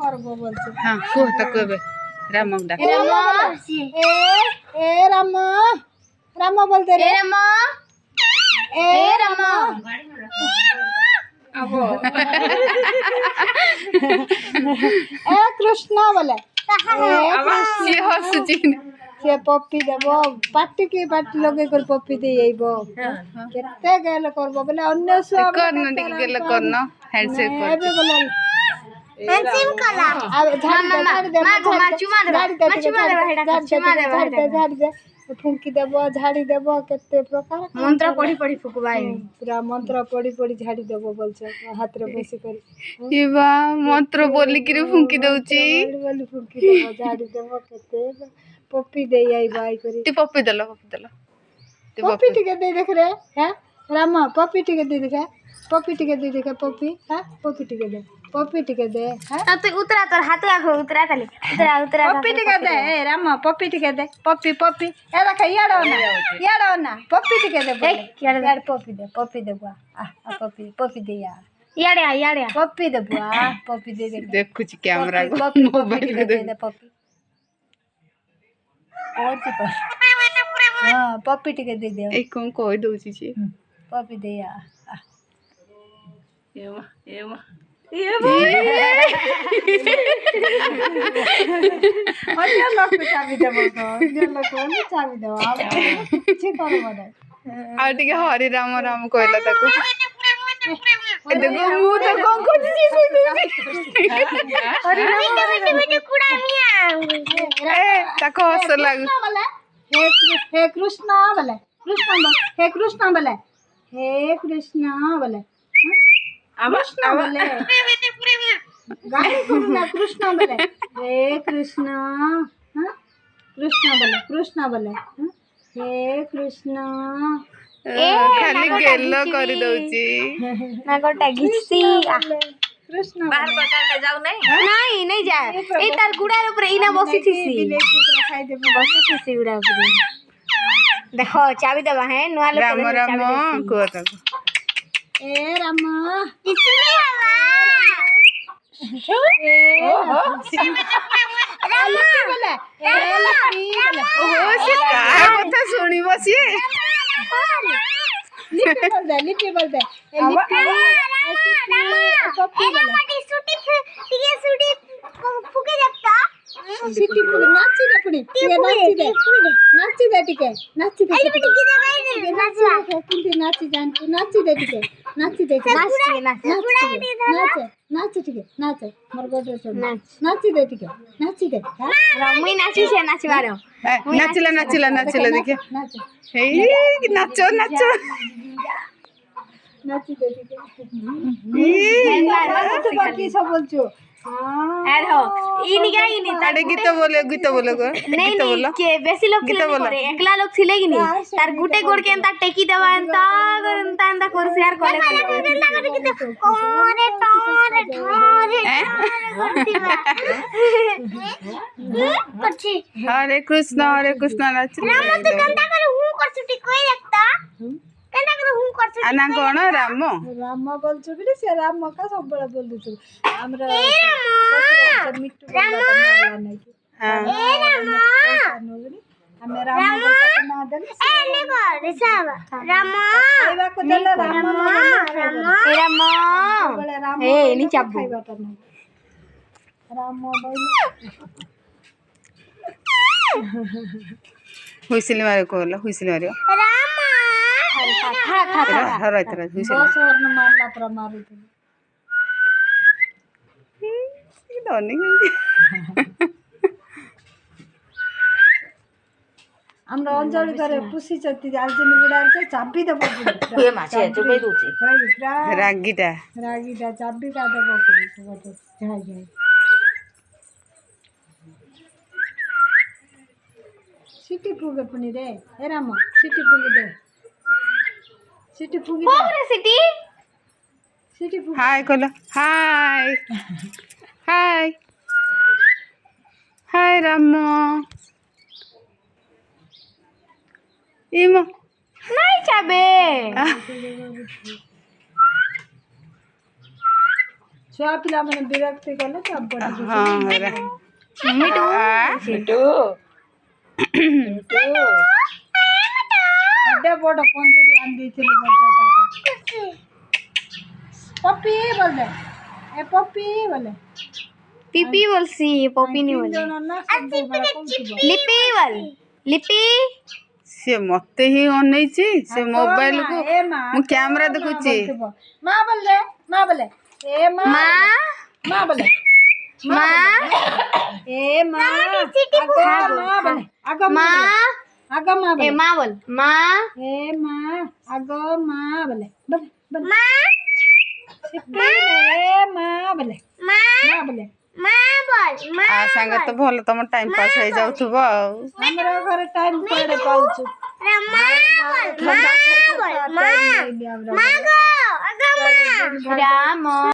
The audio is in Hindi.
করবো বলছে। हाँ को तो कबे राम डाक ए राम राम बोलते रे ए राम ए कृष्ण बोले ये हसुची से पप्पी देव पार्टी की पार्टी लगे कर पप्पी दे आइबो केते गेल करबो बोले अन्य सब करन टिक गेल करन हैंडशेक कर एबे बोले हैंडशेक कला अब झाड़ी दे झाड़ी दे फुंकी देव झाड़ी देव केते प्रकार मंत्र पढ़ी पढ़ी फुकबाई पूरा मंत्र पढ़ी पढ़ी झाड़ी देव बोलछ हाथ रे बसी कर ये बा मंत्र बोली कि फुंकी दउची बोली फुंकी देव झाड़ी देव केते पप्पी दे आई बाई करी ती पप्पी दलो पप्पी टिके दे देख रे हैं राम पप्पी टिके दे देख पप्पी टिके दे देख पप्पी हैं पप्पी टिके दे हैं तो उतरा तोर हाथ आखो उतरा खाली उतरा पप्पी टिके दे ए राम पप्पी टिके दे पप्पी पप्पी ए देख याडो ना पप्पी टिके दे यार पप्पी दे बुआ आ पप्पी दे यार याड़े पप्पी दे बुआ पप्पी दे दे देखु छी कैमरा को मोबाइल टिके दे पप्पी और की पर हां पप्पी टिके दे दे ए कोन कोइ दउची छी पप्पी दे यार एवा अन्य लोग को चाबी देबो तो अन्य लोग को चाबी देबो आप कुछ करबो ना आ टिके हरि राम राम कहला ताको देखो मु तो कोन कोन छी कोइ दउची हरि राम बेटे कुड़ा मिया ए ताको हस लागु हे कृष्ण बोले हे कृष्ण बोले कृष्ण बोले गाली करना कृष्ण बोले हे कृष्ण हाँ कृष्ण बोले हे कृष्ण खाली गेलो कर दउची ना गोटा घिसी कृष्ण बाहर बटाल ले जाऊ नहीं जा ए तार गुड़ार ऊपर इना बसी थीसी खाई दे बसी थीसी गुड़ा ऊपर देखो चाबी दबा है नुआ लोग राम राम को ताको ए राम ओ से का कथा सुनी बसी लिपि बोल दे सिटी नाची दे पुड़ी नाची दे टिके नाची दे नाची जान तू नाची दे टिके नाच टिके नाच मोर गोटे नाची दे टिके नाची दे मुई नाची से नाचबारो नाचिला देखिए नाच हे नाचो नाची दे टिके तू बाकी सब बोलछो यार हो इनी अरे गीत बोलो को नहीं के बेसी लोग गीत बोलो एकला लोग थिले कि नहीं तार गुटे गोड़ के एंता टेकी देवा एंता कर शेयर करे हरे कृष्ण नाच राम तो कंता करे हूं करछु टी कोई लगता कंता करे हूं करछु आना कोन राम बोलछु बिले से राम का सब बड़ा बोल दछु हमरा मिट्टू राम हां ए राम हमें राम को ना दे ए देखो ऋषभ राम खाइबा को देले राम बोले राम ए नी चाबू खाइबा त नहीं राम बोले हुइसिल मारे कोला हुइसिल मारे राम हरा इतना हुइसिल बस वर्ण मारला पर मारू तू दोनी हमरा अंजलि करे पुसी चती आलजनी बुडार छ चाबी दे पपुडी ए माछे चुबे दोची रागीटा चाबी का दे पपुडी गोटे जाय सिटी पुगे पनि रे हे राम सिटी पुगे दे सिटी पुगे पोरे सिटी हाय कोला हाय राम इमा नहीं चाबे छुआ पिला मैंने विरक्ति कले सब बड़ी हाँ रे मिठू मिठू बड़े बड़ पंजूरी आन दी थी बच्चा ताके पप्पी बोल दे ए पप्पी बोले पिपी बोलसी पपी नहीं बोले दोनों ना सब बड़ा कौन सी बोल लिपि बोल लिपि से मते ही अनैछि से मोबाइल को ए मां मु कैमरा देखुछि मां बोल दे मां बोले ए मां माँ मां बोले माँ ए मां आगो मां बोले आगो माँ आगो मां ए बोले माँ बोल माँ ए मां आगो मां बोले बोल बोल माँ ए मां बोले मां बोले माँ बोल आ संग तो भल तुम टाइम पास हो जाउथबो हमरा घर टाइम पड़े पाउछु माँ बोल माँ बोल माँ माँ गो अगो माँ राम